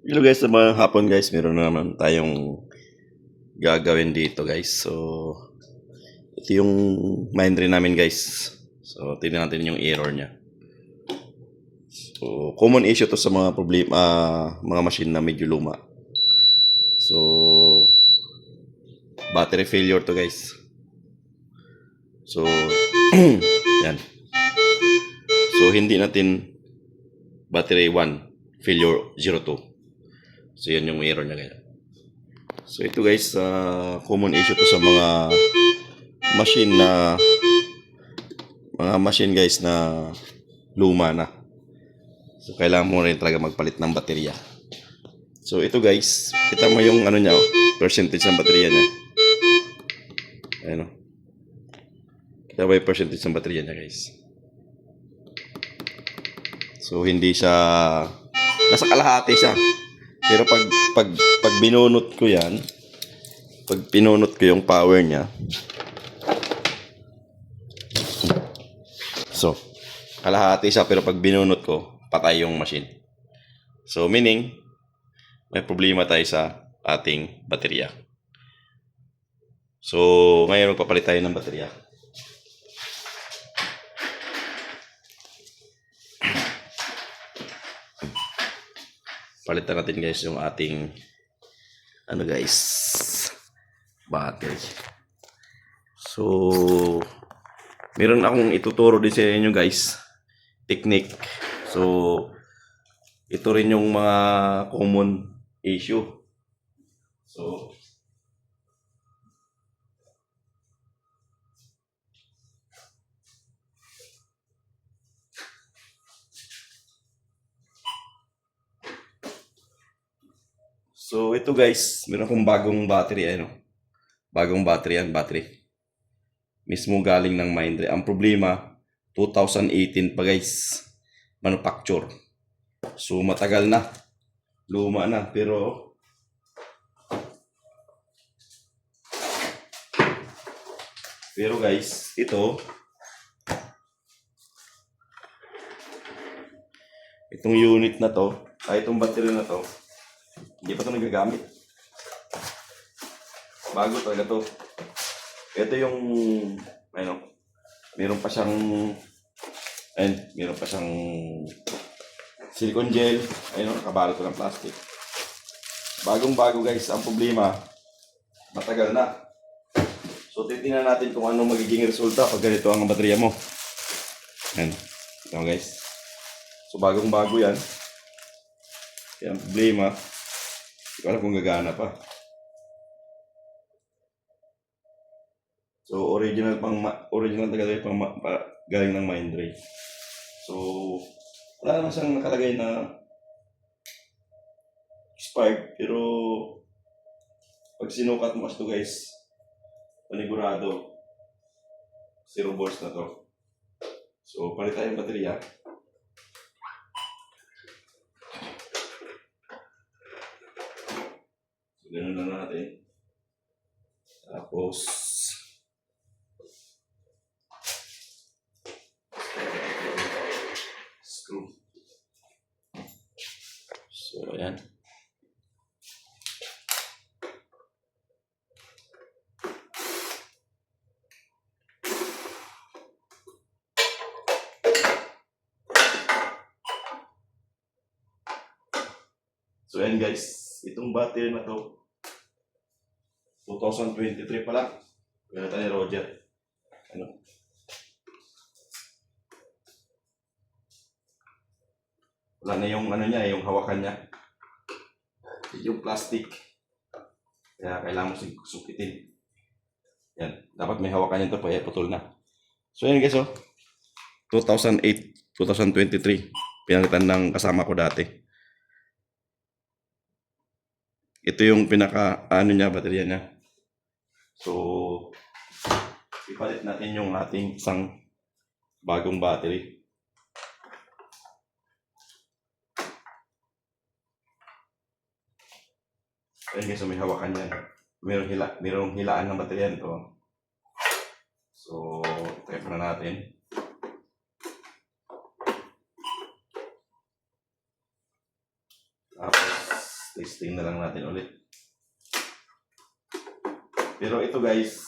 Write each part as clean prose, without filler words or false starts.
Hello guys, sa mga hapon guys, meron na naman tayong gagawin dito guys. So, ito yung Mindray namin guys. So, tingnan natin yung error niya. So, common issue to sa mga problema, mga machine na medyo luma. So, battery failure to guys. So, yan. So, hindi natin battery 1, failure 02. So, yan yung error niya guys. So, ito guys, common issue to sa mga machine guys na luma na. So kailangan mo rin talaga magpalit ng baterya. So ito guys, kita mo yung ano niya, percentage ng baterya niya. Ayun. Kita mo yung percentage ng baterya niya guys. So hindi siya, nasa kalahati siya. Pero pag binunot ko yan, pag pinunot ko yung power niya, so kalahati siya, pero pag binunot ko, patay yung machine. So meaning, may problema tayo sa ating baterya. So ngayon magpapalit tayo ng baterya. Palitan natin guys yung ating battery. So meron akong ituturo din sa inyo guys, technique. So ito rin yung mga common issue. So ito guys, meron akong bagong battery, bagong battery yan, mismo galing ng Mindray. Ang problema, 2018 pa guys, manufacture. So matagal na, luma na, pero guys, itong unit na to, itong battery na to, hindi pa ito nagagamit. Bago talaga to. Ito yung, meron pa siyang silicone gel. Nakabalot ko ng plastic. Bagong-bago guys. Ang problema, matagal na. So, titingnan natin kung ano magiging resulta pag ganito ang baterya mo. Ito guys. So, bagong-bago yan. Kaya ang problema, hindi ko alam kung gagana pa. So, original talaga pang galing ng Mindray. So, wala naman siyang nakalagay na expired, pero pag sinukat mo ito guys, panigurado 0 volts na to. So, palit tayo yung baterya. So, ganun na natin. Tapos, screw. So, ayan. So, ayan guys. Itong battery na to, 2023 pa lang. Ganito ni Roger. Wala na yung yung hawakan niya. Yung plastic. Kaya kailangan mo sukitin. Yan. Dapat may hawakan yan ito, putol na. So yan guys, 2008, 2023. Pinalitan ng kasama ko dati. Ito yung baterya niya. So, ipalit natin yung ating isang bagong battery. Ayan guys, may hawakan yan. Mayroong hilaan ng baterya nito. So, try pa na natin. Tapos, Testing na lang natin ulit. Pero ito guys,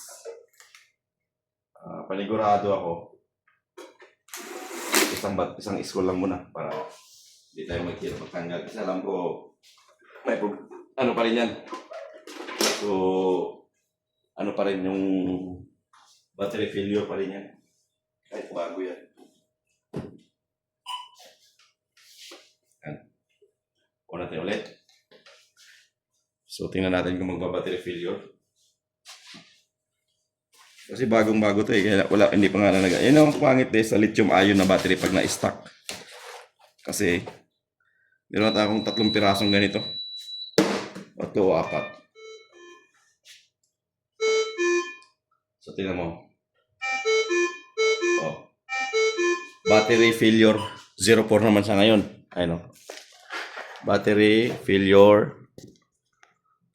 panigurado ako. Isang school lang muna para hindi tayo magkira pagtanggal. Kasi alam ko, may ano pa rin yan. So, ano pa rin yung battery failure pa rin yan. Kahit bago yan. Yan. O natin ulit. So, tingnan natin kung magba-battery failure. Kasi bagong-bago to eh. Kaya wala, hindi pa nga nalagay. Yan ang pangit eh sa lithium-ion na battery pag na-stock. Kasi, meron na akong 3 pirasong ganito. O 2 o 4. So, tingnan mo. Oh. Battery failure 04 naman siya ngayon. Ayun o. Battery failure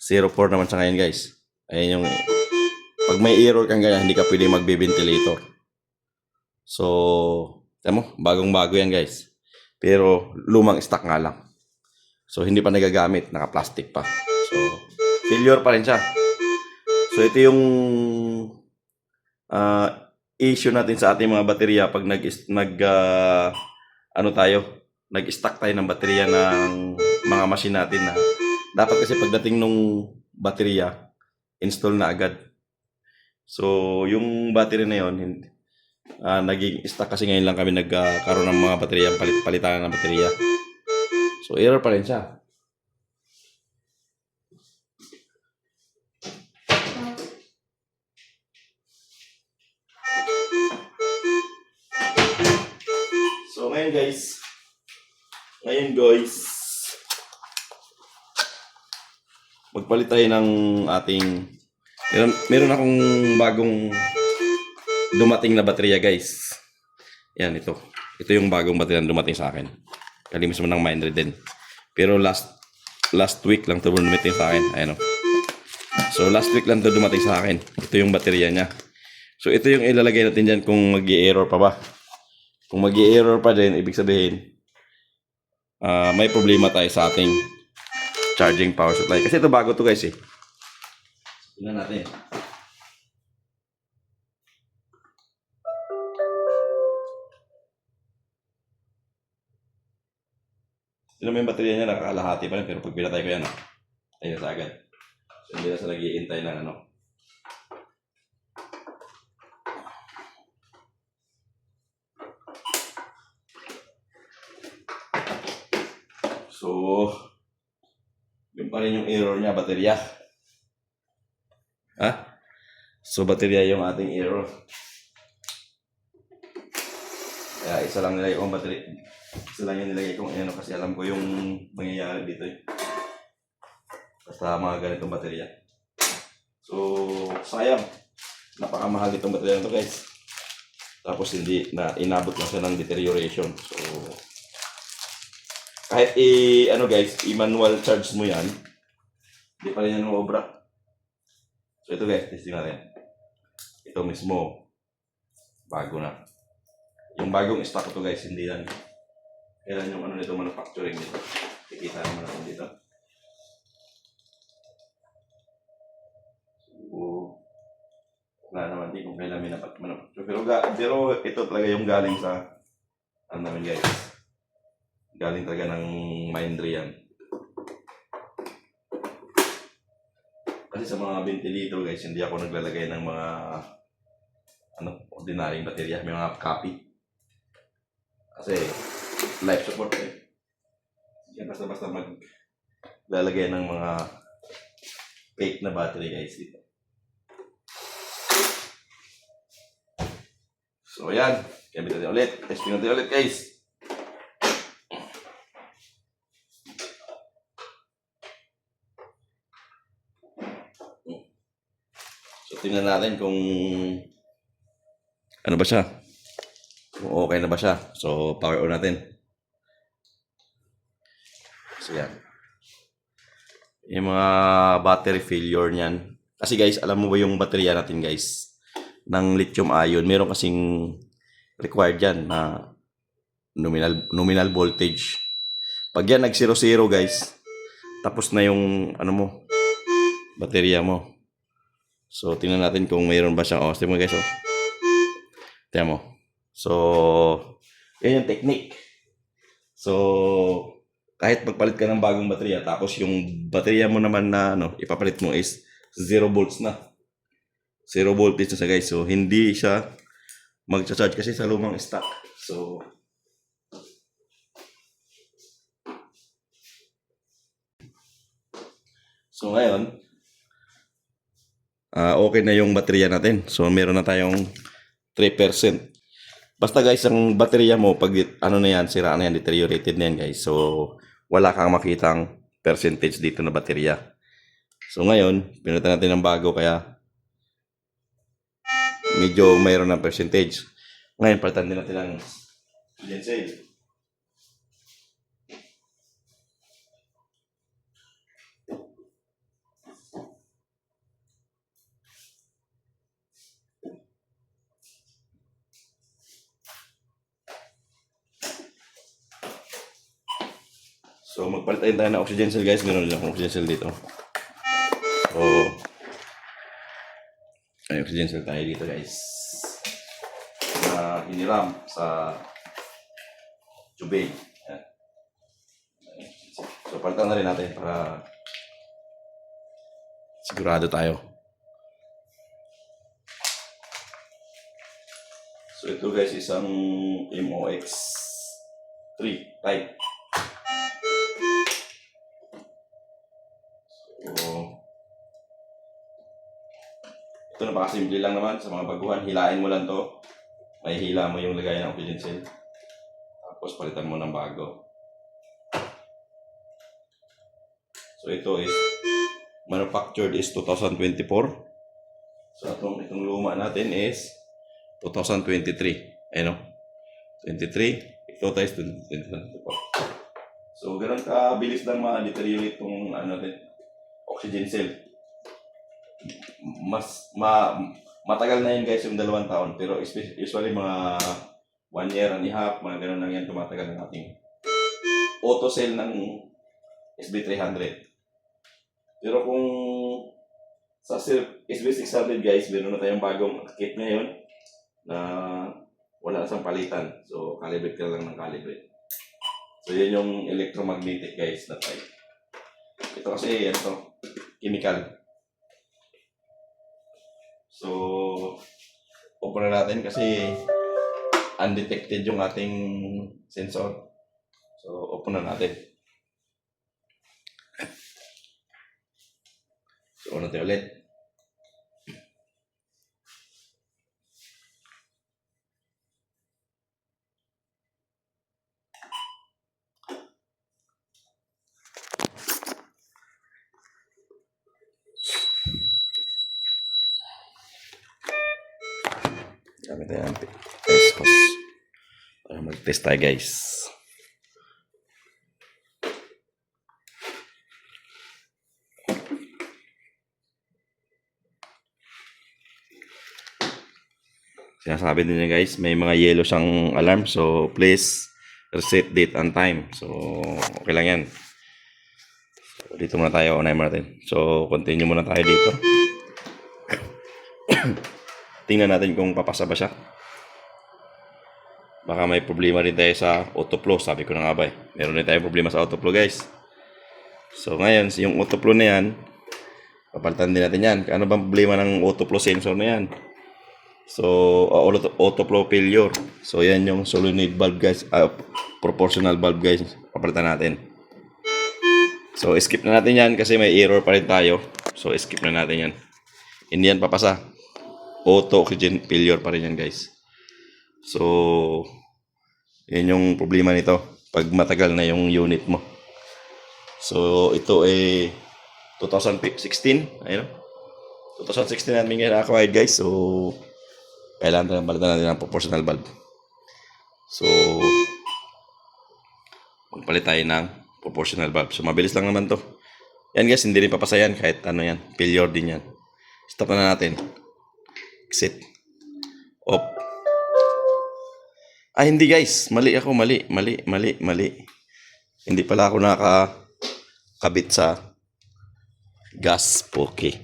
04 naman siya ngayon guys. Ayun yung pag may error kang ganyan, hindi ka pwede magbe-ventilator. So, tingnan mo, bagong-bago yan guys. Pero lumang stock nga lang. So, hindi pa nagagamit, naka-plastic pa. So, failure pa rin siya. So, ito yung issue natin sa ating mga baterya pag nag-stock tayo ng baterya ng mga machine natin na dapat kasi pagdating nung baterya install na agad. So yung battery na yon naging stock kasi ngayon lang kami nagkaroon ng mga baterya, palitan ng baterya. So error pa rin siya. So ngayon guys, magpalit tayo ng ating meron akong bagong dumating na baterya guys. Yan, ito yung bagong baterya na dumating sa akin. Kalimis mo ng Mindred din. Pero last week lang ito dumating sa akin. Ayan o. So last week lang ito dumating sa akin. Ito yung baterya niya. So ito yung ilalagay natin dyan kung mag-i-error pa ba. Kung mag-i-error pa din, ibig sabihin may problema tayo sa ating charging power supply. Kasi ito bago to guys eh. Tingnan natin. Tingnan mo yung baterya niya, nakakalahati pa rin. Pero pag pinatay ko yan, ayun sa agad. So hindi na sa nag-iintay ng ano. So, yun pa rin yung error niya, baterya. So, baterya yung ating error. Kaya isa lang nilagay kong baterya. Isa lang yung nilagay kong ano kasi alam ko yung mangyayari dito eh. Basta mga ganitong baterya. So, sayang. Napakamahal itong baterya nito guys. Tapos hindi na inabot lang siya ng deterioration. So, kahit i-manual charge mo yan, hindi pa rin yan obra. So ito guys, testing natin. Ito mismo, bago na. Yung bagong stock ito guys, hindi yan. Kailan yung nito manufacturing nito. Kikita naman natin dito. So, wala naman din kung kailan may manufacture. Pero ito talaga yung galing sa namin guys. Galing talaga ng Mindred yan. Kasi sa mga ventilator guys, hindi ako naglalagay ng mga ordinaryong baterya, may mga copy. Kasi life support eh. Yan basta maglalagay ng mga fake na battery guys dito. So yan, gamit natin ulit. Testing natin ulit guys. Tingnan natin kung ano ba siya. Kung okay na ba siya. So, power on natin. So, yan. Yung mga battery failure niyan. Kasi guys, alam mo ba yung baterya natin guys ng lithium ion, meron kasing required yan na nominal voltage. Pag yan nag 0-0 guys, tapos na yung ano mo, baterya mo. So, tingnan natin kung mayroon ba siyang, tingnan mo guys, tingnan mo. So, yan yung technique. So, kahit magpalit ka ng bagong baterya, tapos yung baterya mo naman na ipapalit mo is 0 volts na. 0 voltage na siya guys. So, hindi siya mag-charge kasi sa lumang stock. So ngayon, okay na yung baterya natin. So, meron na tayong 3%. Basta guys, ang baterya mo, pag ano na yan, sira na yan, deteriorated na yan guys. So, wala kang makitang percentage dito na baterya. So, ngayon, pinunta natin ng bago, kaya medyo mayroon ng percentage. Ngayon, palitan din natin ng oxygen. So, magpalit tayo ng oxygen cell guys. Meron din akong oxygen cell dito. So, may oxygen cell tayo dito guys. Na hiniram sa tubig. So, palitan na rin natin para sigurado tayo. So, ito guys, isang MOX3 type. Ito napakasimple lang naman sa mga baguhan. Hilain mo lang to. May hila mo yung lagay ng oxygen cell. Tapos palitan mo ng bago. So ito is manufactured is 2024. So itong luma natin is 2023. Ayun o. 23. Ito tayo is 2024. So ganun kabilis lang ma-deteriorate itong oxygen cell. Matagal na yun guys yung 2 taon, pero usually mga 1 year and a half, mga ganun lang yan tumatagal ng ating auto cell ng SB300. Pero kung sa SB600 guys, meron na tayong bagong kit ngayon na wala na siyang palitan. So calibrate ka lang ng calibrate. So yan yung electromagnetic guys na type. Ito kasi chemical. So, open na natin kasi undetected yung ating sensor. So, open na natin. So, on natin ulit. Gamit tayo ng test post. Para mag-test tayo guys. Sinasabi din niya guys, may mga yellow siyang alarm. So, please reset date and time. So, okay lang yan. So, dito muna tayo. Unahin muna natin. So, continue muna tayo dito. Tingnan natin kung papasa ba siya. Baka may problema rin tayo sa autoflow. Sabi ko na nga ba meron rin tayong problema sa autoflow guys. So ngayon, yung autoflow na yan, papalitan din natin yan. Ano bang problema ng autoflow sensor na yan? So, autoflow failure. So yan yung solenoid valve guys. Proportional valve guys. Papalitan natin. So skip na natin yan kasi may error pa rin tayo. So skip na natin yan. Hindi yan papasa. Auto oxygen failure pa rin yan guys. So yan yung problema nito pag matagal na yung unit mo. So ito 2016, ayun. 2016 namin acquired guys. So kailangan palitan natin ng proportional valve. So magpalit tayo ng proportional valve. So mabilis lang naman to. Yan guys, hindi rin papasa yan kahit ano yan, failure din yan. Stop na natin. Exit. Off. Hindi guys, mali ako, mali. Hindi pala ako kabit sa gas poke.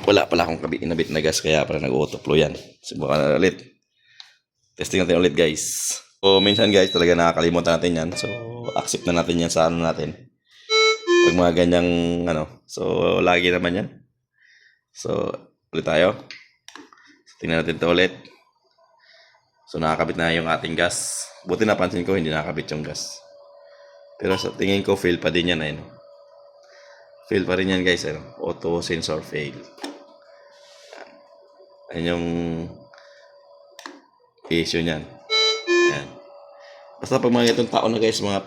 Wala pala akong inabit na gas kaya pala nag-auto flow yan. Subukan na ulit. Testing natin ulit guys. So minsan guys talaga nakakalimutan natin yan. So accept na natin yan sa ano natin. Pag mga ganyang ano. So lagi naman yan. So ulit tayo. So, tingnan natin ito ulit. So nakakabit na yung ating gas. Buti napansin ko hindi nakakabit yung gas. Pero sa tingin ko fail pa din yan. Ayun. Fail pa rin yan guys. Ayun. Auto sensor fail. Ayun yung issue niyan. Ayan. Basta pag mga itong taon na guys, mga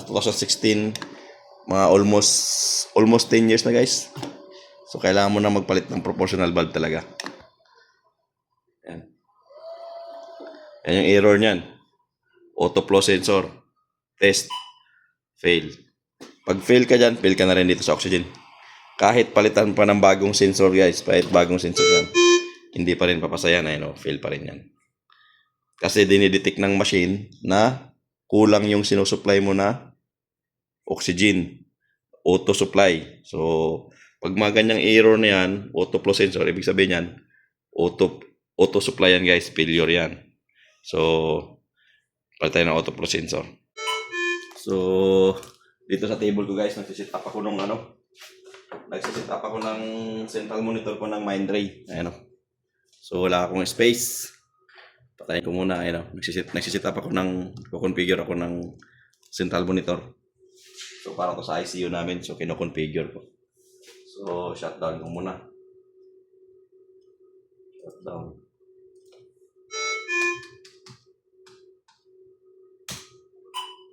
2016, mga almost 10 years na guys. So kailangan mo na magpalit ng proportional valve talaga. Ayan. Ayan yung error niyan. Auto flow sensor. Test. Fail. Pag fail ka dyan, fail ka na rin dito sa oxygen. Kahit palitan pa ng bagong sensor guys, kahit bagong sensor yan, hindi pa rin papasaya na yun, fail pa rin yan. Kasi dinidetect ng machine na kulang yung sinusupply mo na oxygen. Auto supply. So, pag mga ganyang error na yan, auto flow sensor, ibig sabihin yan, auto supply yan guys, failure yan. So, palitan ng auto flow sensor. So, dito sa table ko guys, nagsisit up ako ng nagsisit up ako ng central monitor ko ng Mindray. Ayan o. So, wala akong space. Patayin ko muna. Ayan o. Nagsisit up ako configure ako ng central monitor. So, para to sa ICU namin. So, kino-configure ko. So, shutdown ko muna. Shutdown.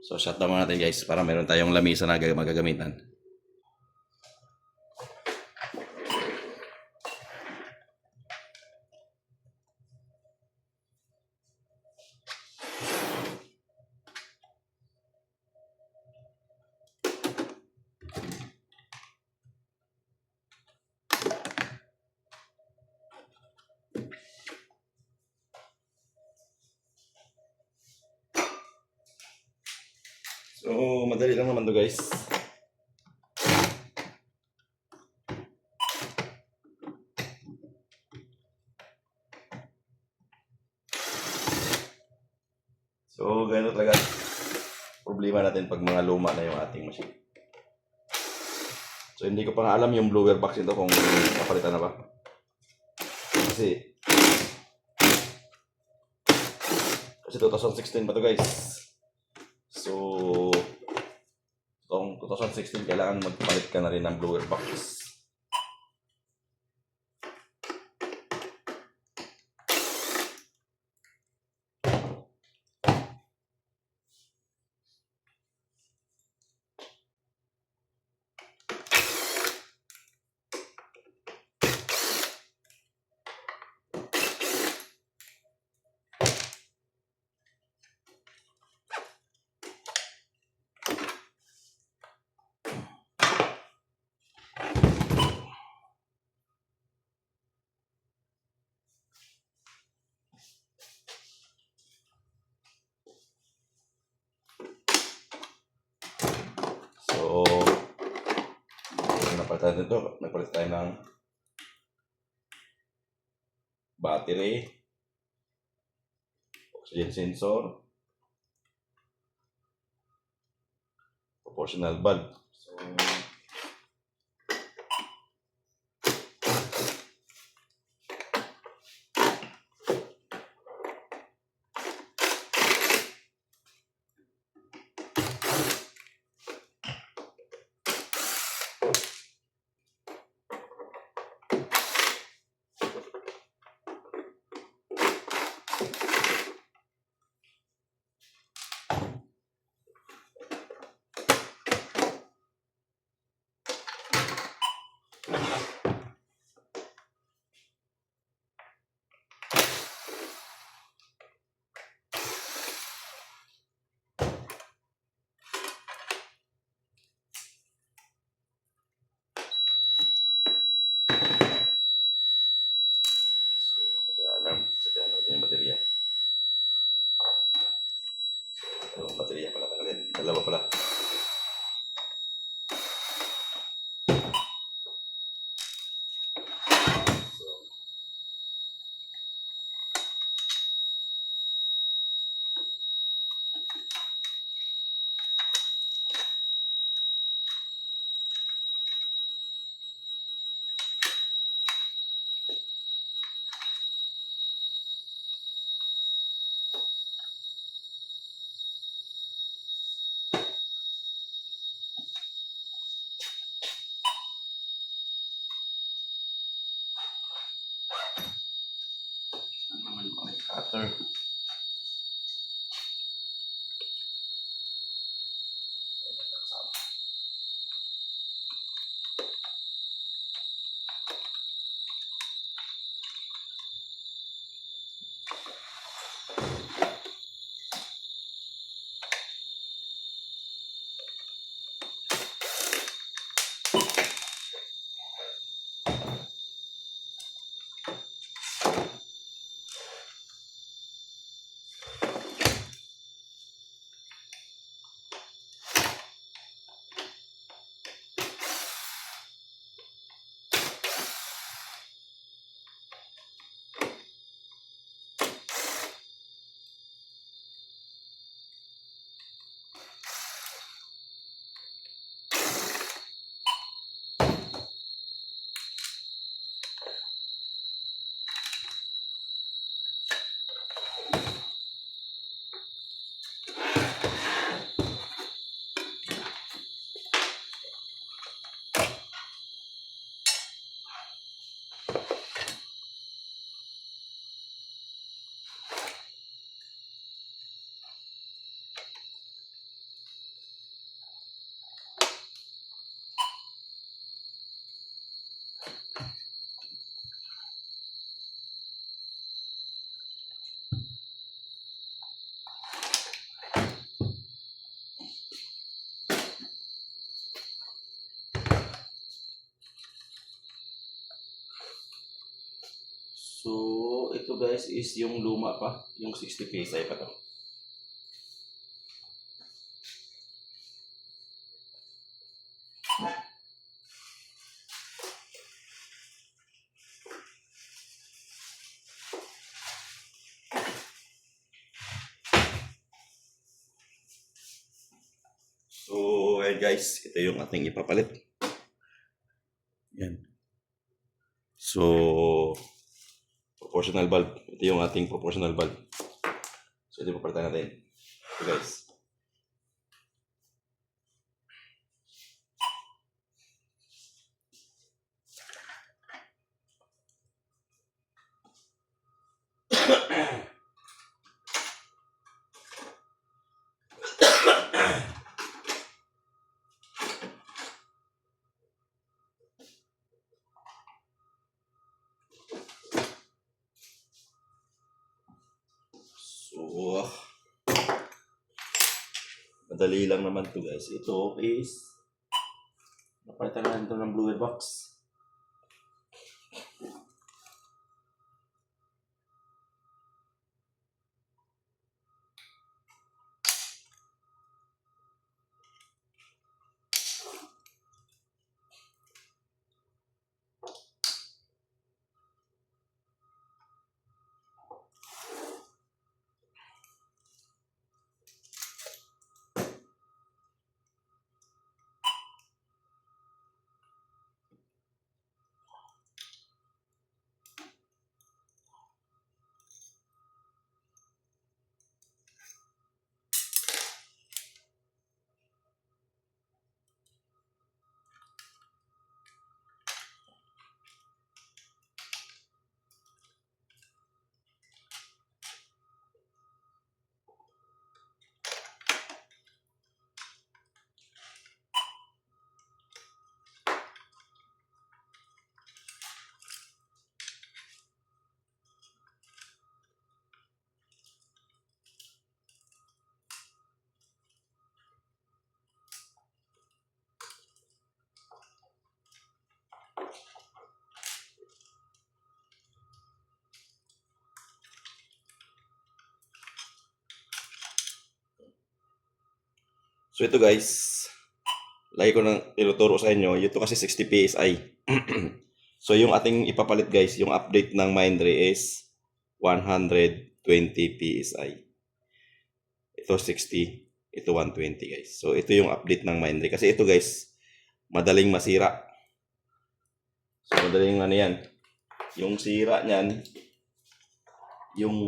So, shutdown muna natin guys para meron tayong lamisa na magagamitan. So, madali lang naman to guys. So, ganito talaga problema natin pag mga luma na yung ating machine. So, hindi ko pa nga alam yung blower box nito kung kapalitan na ba. Kasi 2016 pa to guys. So, 2016 kailangan magpalit ka na rin ng blower box. So, nagpalit tayo ng battery, oxygen sensor, proportional valve. So, Naman ko may cutter. So, ito guys is yung luma pa, yung 60 PSI pa to. So, ayan guys, ito yung ating ipapalit. Yan. So, proportional bulb. Ito yung ating proportional bulb. So, ito papalitan natin. Ito guys. So, madali lang naman to guys. Ito is napalitan natin ito ng bluer box. So ito guys, lagi ko nang tinuturo sa inyo, ito kasi 60 PSI. So yung ating ipapalit guys, yung update ng Mindray is 120 PSI. Ito 60, ito 120 guys. So ito yung update ng Mindray. Kasi ito guys, madaling masira. So madaling ano yan. Yung sira niyan, yung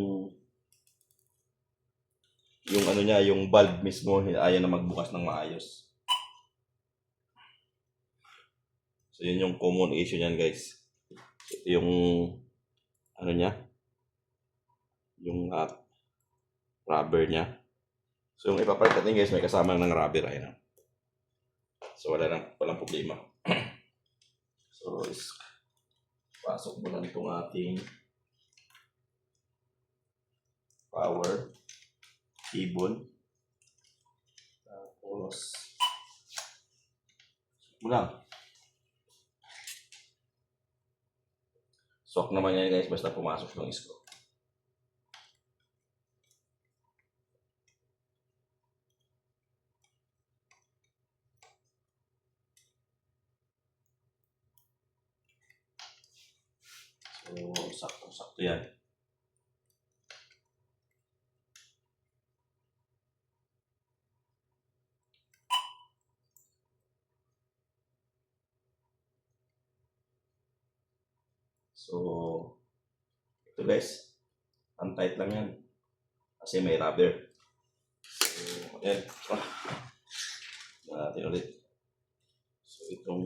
ano niya, yung valve mismo, ayaw na magbukas ng maayos. So yun yung common issue niyan guys. Ito yung ano niya, yung rubber niya. So yung ipapalit natin guys, may kasama ng rubber. Ayan. So walang problema. So pasok mo lang itong ating power cable. Tapos mo lang. Sok naman yan guys, basta pumasok ng screw. So, sakto yan. So, ito guys, ang tight lang yan. Kasi may rubber. So, ayan. Natin ulit. So, itong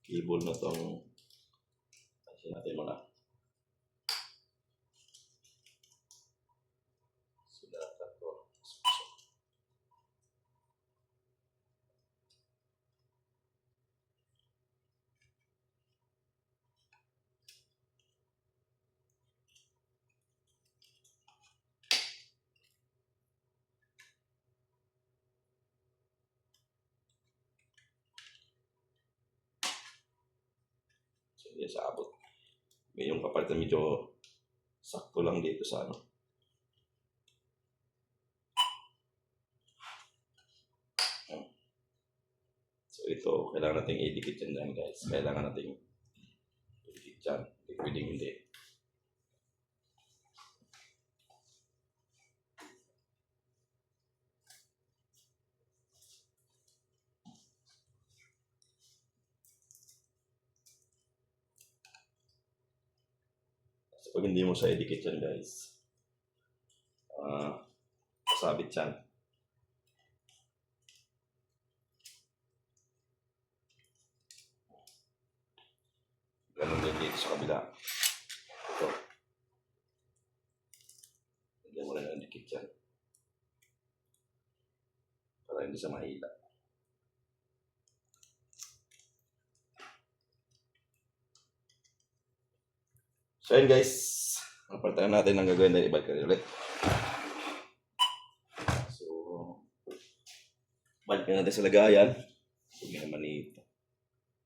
cable na itong kasi natin mga sulatan ko. So, hindi sa abot. May yung kapalitan medyo sakto lang dito sa ano. So ito, kailangan nating i-dikit yan dyan guys. Kailangan nating i-dikit yan. Hindi pwedeng hindi. So pag hindi mo siya i-dikit yan guys, kasabit yan. Ganun din dito sa kabila. Ito. Hindi mo lang i-dikit yan. Para hindi siya mahila. So yun guys, napalitan natin ang gagawin dahil ibalik ka ulit. So, balik natin sa lagayan. Huwag naman ito.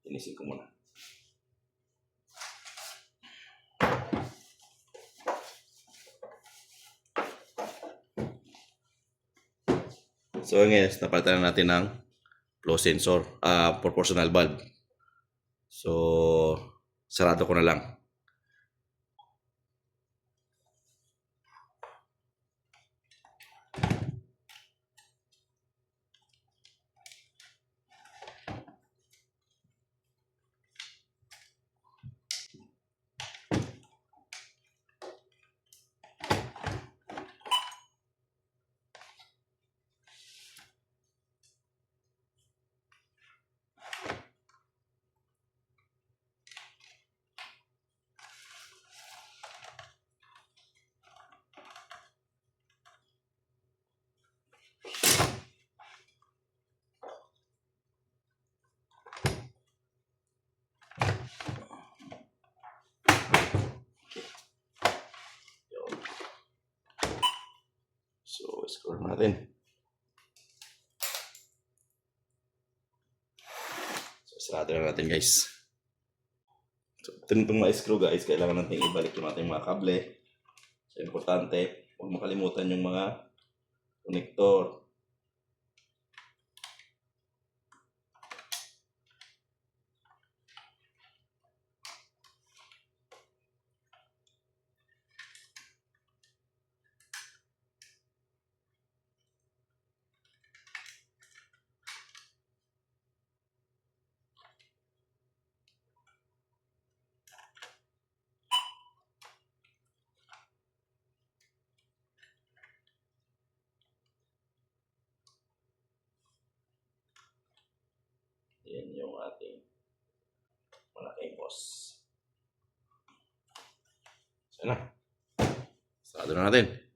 Inisin ko muna. So ngayon, napalitan natin ng flow sensor, proportional valve. So, sarado ko na lang. So, scroll natin. So, sarado na natin guys. So, itong ma-screw guys, kailangan natin ibalik yung ating mga kable. So, importante, huwag makalimutan yung mga connector. yung ating malaking boss. So na. Sarado na natin.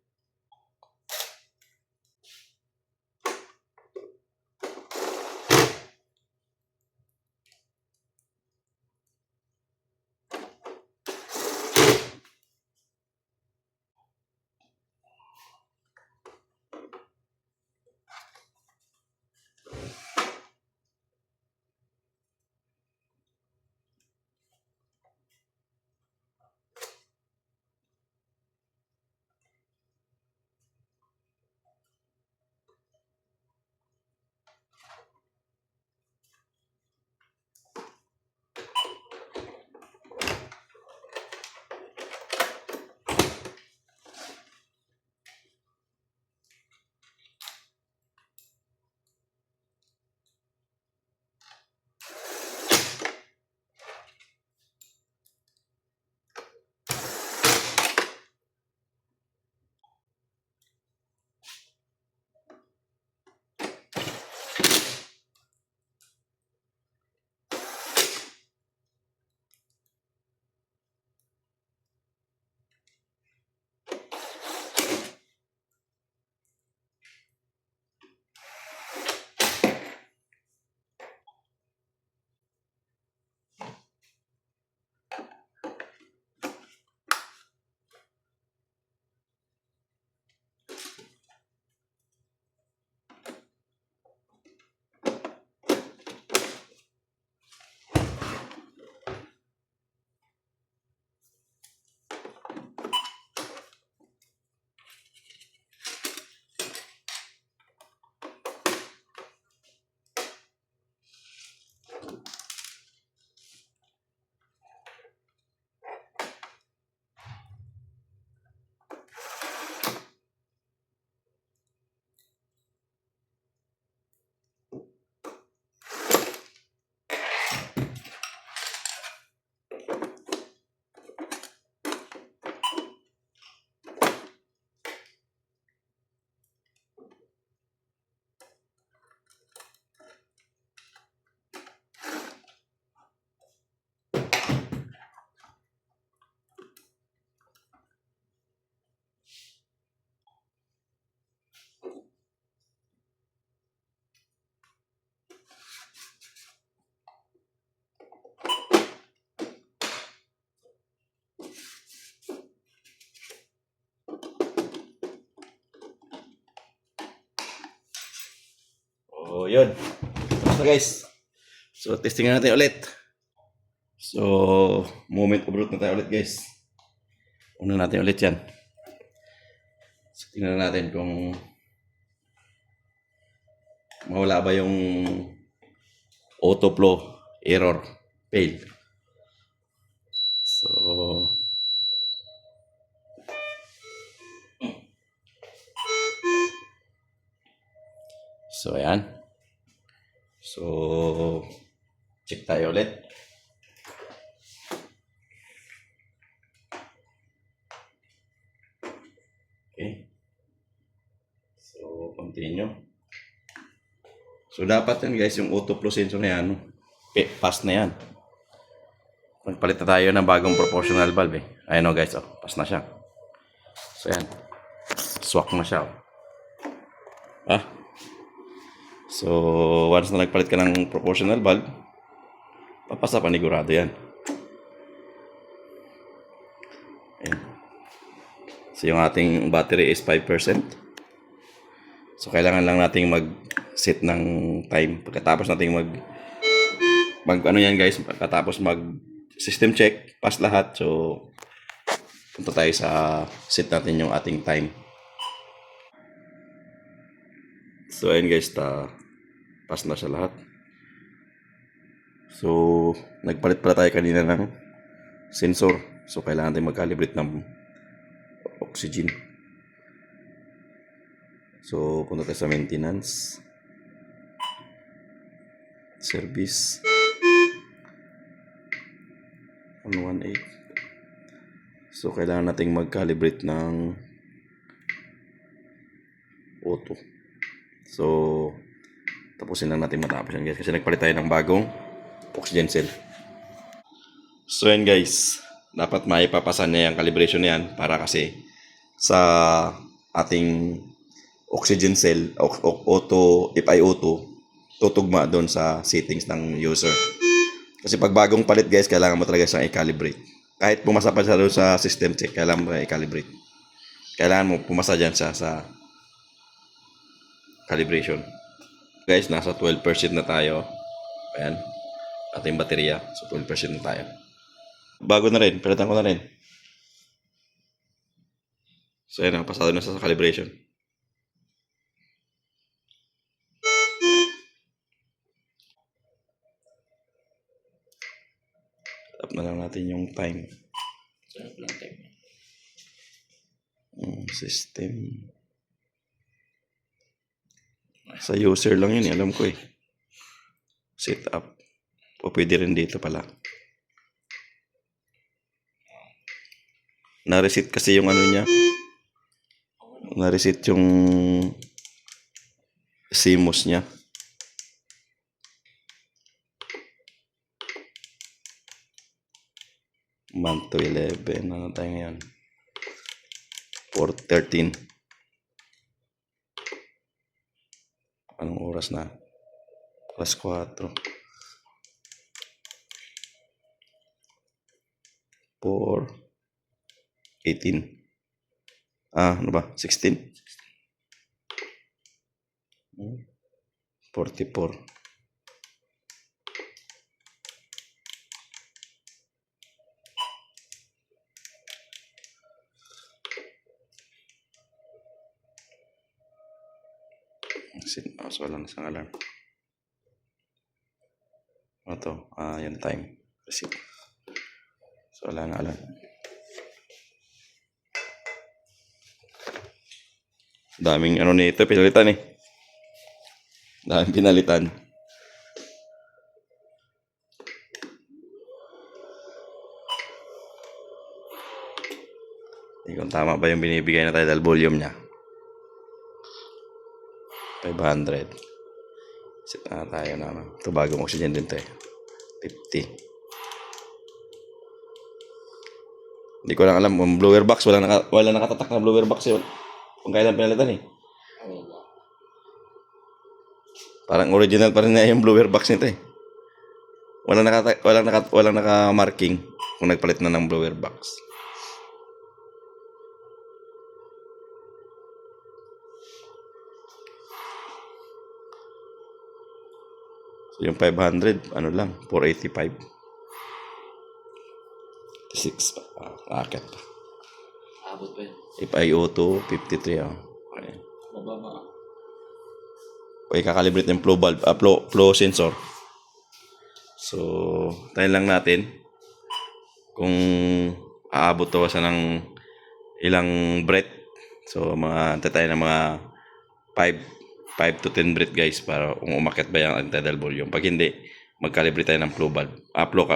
Oh, yun. So guys. So, testing na natin ulit. So, moment of truth na tayo ulit guys. Una natin ulit yan. So, tingnan natin kung mawala ba yung autoflow error fail. So ayan. So, check tayo ulit. Okay. So, continue. So, dapat yan guys, yung autoflow sensor na yan, pass na yan. Magpalit na tayo ng bagong proportional valve eh. Ayan o guys, pass na siya. So, yan. Swak na siya. So, once na nagpalit ka ng proportional valve, papasa panigurado yan. Ayan. So, yung ating battery is 5%. So, kailangan lang nating mag-set ng time. Pagkatapos nating ano yan guys, pagkatapos mag-system check, pass lahat. So, punta tayo sa set natin yung ating time. So, ayun guys, pass na siya lahat. So, nagpalit pala tayo kanina ng sensor. So, kailangan natin mag-calibrate ng oxygen. So, punta tayo sa maintenance. Service. 118. So, kailangan nating mag-calibrate ng auto. So, tapusin lang natin matapos yan guys. Kasi nagpalit tayo ng bagong oxygen cell. So yan guys, dapat maipapasan niya yung calibration na yan para kasi sa ating oxygen cell, auto, if I auto, tutugma doon sa settings ng user. Kasi pag bagong palit guys, kailangan mo talaga siyang i-calibrate. Kahit pumasa pa siya doon sa system check, kailangan mo i-calibrate. Kailangan mo pumasa dyan siya sa calibration. Guys, nasa 12% na tayo. Ayan, ating baterya. So 12% na tayo. Bago na rin, palitan ko na rin. So ayan, pasado na sa calibration. Tap na lang natin yung time. System. Sa user lang yun, alam ko eh. Setup. O pwede rin dito pala. Na-reset kasi yung ano niya. Na-reset yung CMOS niya. Month to 11. Ano tayo ngayon? 4:13. Anong oras na? Alas 4. 4:18. Ano ba? 16? 44. So, walang isang alarm. Ano to? Yung time. Receipt. So, wala na alarm. Daming ano nito, pinalitan eh. Daming pinalitan. Hindi kung tama ba yung binibigay na tidal volume niya. 500. Set na tayo na. Ito bagong oxygen din tayo. 50. Hindi ko lang alam. Yung blower box, wala nakatatak na blower box yun. Kung kailan pinalitan eh. Parang original pa rin na yung blower box nito eh. Walang naka-marking kung nagpalit na ng blower box. So yung 500, ano lang, 485. 6 pa. Akit pa. Abot pa yun. If IO2, 53. Okay. Mababa. Okay, kakalibrate yung flow valve, flow sensor. So, tayo lang natin kung aabot to sa ng ilang breath. So, tayo ng mga 5 to 10 breath guys para kung umakyat ba yung tidal volume. Pag hindi, mag-calibrate tayo ng flow valve,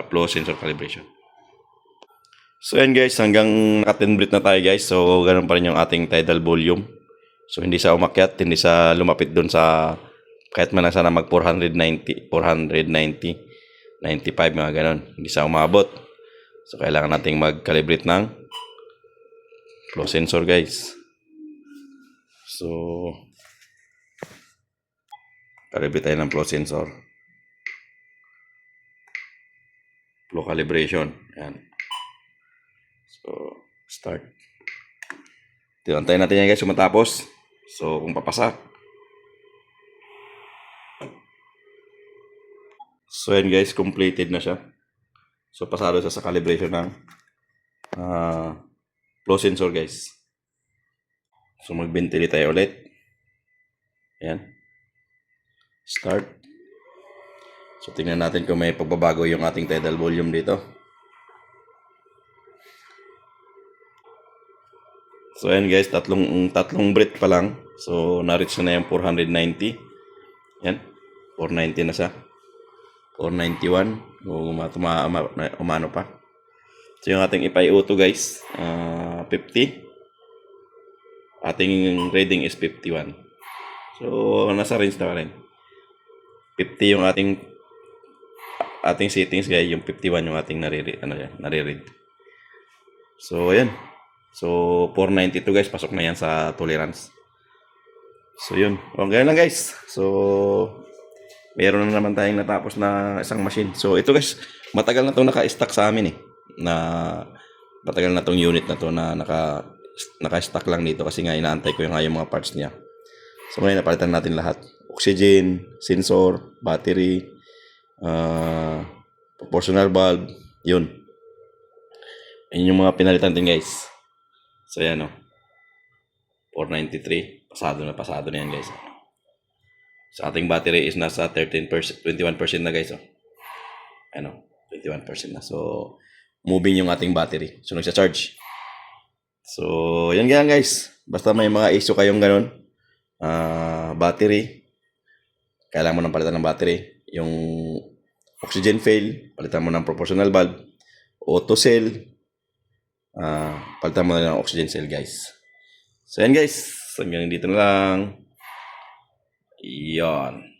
flow sensor calibration. So, yan guys, hanggang naka 10 breath na tayo guys. So, ganun pa rin yung ating tidal volume. So, hindi sa umakyat, hindi sa lumapit dun sa kahit man lang sana mag 490, 95, mga ganon. Hindi sa umabot. So, kailangan nating mag-calibrate ng flow sensor guys. So, calibrate tayo ng flow sensor. Flow calibration. Ayan. So, start. Antayin natin yan guys kung matapos. So, kung papasa. So, yan guys, completed na siya. So, pasado siya sa calibration ng flow sensor guys. So, mag-ventilate tayo ulit. Ayan. Start. So, tingnan natin kung may pagbabago yung ating tidal volume dito. So, ayan guys, tatlong breath pa lang. So, na-reach na yung 490. Yan. 490 na siya. 491. Umano pa. So, yung ating FiO2 guys, 50. Ating reading is 51. So, nasa range na rin. 50 yung ating ating settings guys, yung 51 yung ating nare-read. So, ayan. So, 492 guys, pasok na yan sa tolerance. So, yun. O, ganyan lang guys. So, meron na naman tayong natapos na isang machine. So, ito guys, matagal na itong naka-stack sa amin eh. Matagal na itong unit na to na naka-stack lang dito kasi nga inaantay ko yung mga parts niya. So, ngayon napalitan natin lahat. Oxygen, sensor, battery, proportional valve, yun. Ayun yung mga pinalitan din guys. So, yan o. 493. Pasado na yan guys. So, ating battery is nasa 21% na guys. Oh. Ano, 21% na. So, moving yung ating battery. So, nagsa-charge. So, yan ganyan guys. Basta may mga issue kayong ganun. Battery. Kailangan mo ng palitan ng battery. Yung oxygen fail, palitan mo ng proportional valve. Auto cell. Palitan mo na ng oxygen cell guys. So, yan guys. Hanggang dito na lang. Yan.